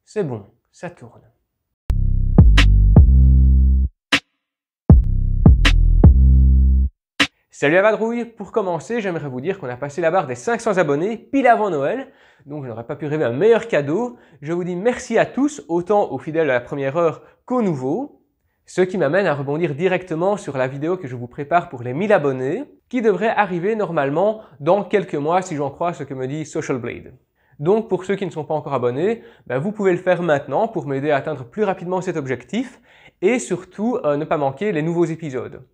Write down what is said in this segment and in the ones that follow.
C'est bon, ça tourne. Salut la vadrouille, pour commencer, j'aimerais vous dire qu'on a passé la barre des 500 abonnés pile avant Noël, donc je n'aurais pas pu rêver un meilleur cadeau. Je vous dis merci à tous, autant aux fidèles à la première heure qu'aux nouveaux, ce qui m'amène à rebondir directement sur la vidéo que je vous prépare pour les 1000 abonnés, qui devrait arriver normalement dans quelques mois si j'en crois ce que me dit Social Blade. Donc pour ceux qui ne sont pas encore abonnés, vous pouvez le faire maintenant pour m'aider à atteindre plus rapidement cet objectif et surtout ne pas manquer les nouveaux épisodes.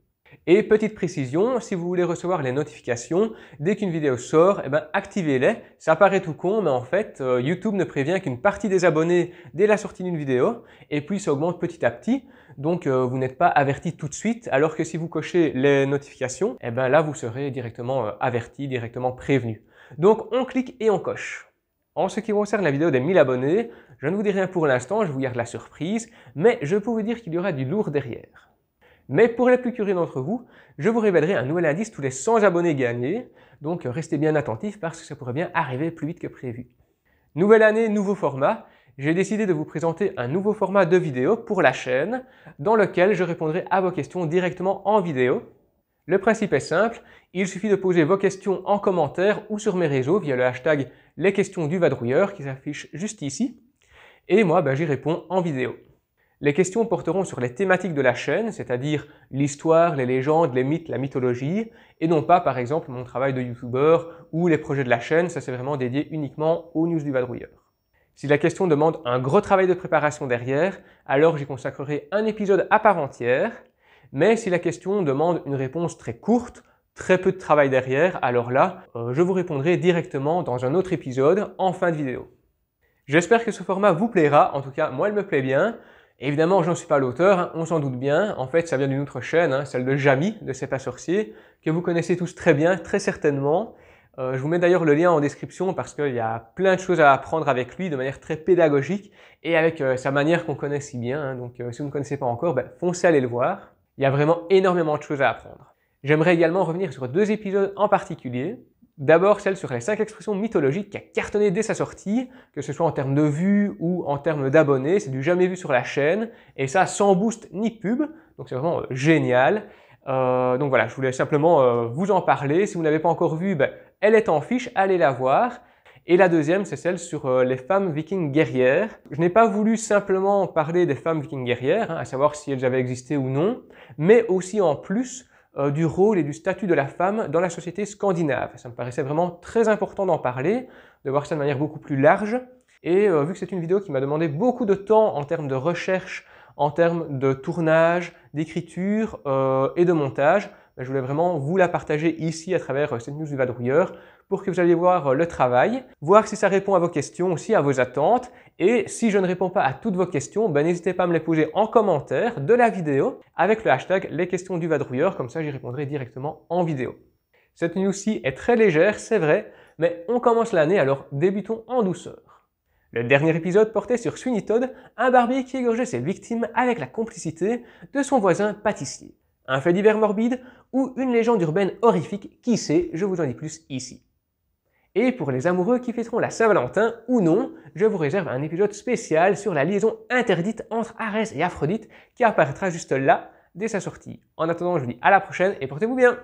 Et petite précision, si vous voulez recevoir les notifications, dès qu'une vidéo sort, activez-les. Ça paraît tout con, mais en fait, YouTube ne prévient qu'une partie des abonnés dès la sortie d'une vidéo, et puis ça augmente petit à petit. Donc vous n'êtes pas averti tout de suite, alors que si vous cochez les notifications, là vous serez directement averti, directement prévenu. Donc on clique et on coche. En ce qui concerne la vidéo des 1000 abonnés, je ne vous dis rien pour l'instant, je vous garde la surprise, mais je peux vous dire qu'il y aura du lourd derrière. Mais pour les plus curieux d'entre vous, je vous révélerai un nouvel indice tous les 100 abonnés gagnés, donc restez bien attentifs parce que ça pourrait bien arriver plus vite que prévu. Nouvelle année, nouveau format, j'ai décidé de vous présenter un nouveau format de vidéo pour la chaîne, dans lequel je répondrai à vos questions directement en vidéo. Le principe est simple, il suffit de poser vos questions en commentaire ou sur mes réseaux via le hashtag les questions du vadrouilleur qui s'affiche juste ici, et moi j'y réponds en vidéo. Les questions porteront sur les thématiques de la chaîne, c'est-à-dire l'histoire, les légendes, les mythes, la mythologie, et non pas par exemple mon travail de youtubeur ou les projets de la chaîne, ça c'est vraiment dédié uniquement aux news du vadrouilleur. Si la question demande un gros travail de préparation derrière, alors j'y consacrerai un épisode à part entière, mais si la question demande une réponse très courte, très peu de travail derrière, alors là, je vous répondrai directement dans un autre épisode en fin de vidéo. J'espère que ce format vous plaira, en tout cas moi il me plaît bien. Évidemment, je n'en suis pas l'auteur, on s'en doute bien. En fait, ça vient d'une autre chaîne, celle de Jamy, de C'est pas sorcier, que vous connaissez tous très bien, très certainement. Je vous mets d'ailleurs le lien en description parce qu'il y a plein de choses à apprendre avec lui de manière très pédagogique et avec sa manière qu'on connaît si bien. Donc si vous ne connaissez pas encore, foncez aller le voir. Il y a vraiment énormément de choses à apprendre. J'aimerais également revenir sur 2 épisodes en particulier. D'abord, celle sur les 5 expressions mythologiques qui a cartonné dès sa sortie, que ce soit en termes de vues ou en termes d'abonnés, c'est du jamais vu sur la chaîne, et ça sans boost ni pub, donc c'est vraiment génial. Donc voilà, je voulais simplement vous en parler. Si vous n'avez pas encore vu, elle est en fiche, allez la voir. Et la deuxième, c'est celle sur les femmes vikings guerrières. Je n'ai pas voulu simplement parler des femmes vikings guerrières, à savoir si elles avaient existé ou non, mais aussi en plus du rôle et du statut de la femme dans la société scandinave. Ça me paraissait vraiment très important d'en parler, de voir ça de manière beaucoup plus large. Et vu que c'est une vidéo qui m'a demandé beaucoup de temps en termes de recherche, en termes de tournage, d'écriture et de montage, je voulais vraiment vous la partager ici à travers cette news du vadrouilleur pour que vous alliez voir le travail, voir si ça répond à vos questions, aussi à vos attentes. Et si je ne réponds pas à toutes vos questions, n'hésitez pas à me les poser en commentaire de la vidéo avec le hashtag les questions du vadrouilleur, comme ça j'y répondrai directement en vidéo. Cette news-ci est très légère, c'est vrai, mais on commence l'année, alors débutons en douceur. Le dernier épisode portait sur Sweeney Todd, un barbier qui égorgeait ses victimes avec la complicité de son voisin pâtissier. Un fait divers morbide ou une légende urbaine horrifique, qui sait, je vous en dis plus ici. Et pour les amoureux qui fêteront la Saint-Valentin ou non, je vous réserve un épisode spécial sur la liaison interdite entre Arès et Aphrodite qui apparaîtra juste là dès sa sortie. En attendant, je vous dis à la prochaine et portez-vous bien!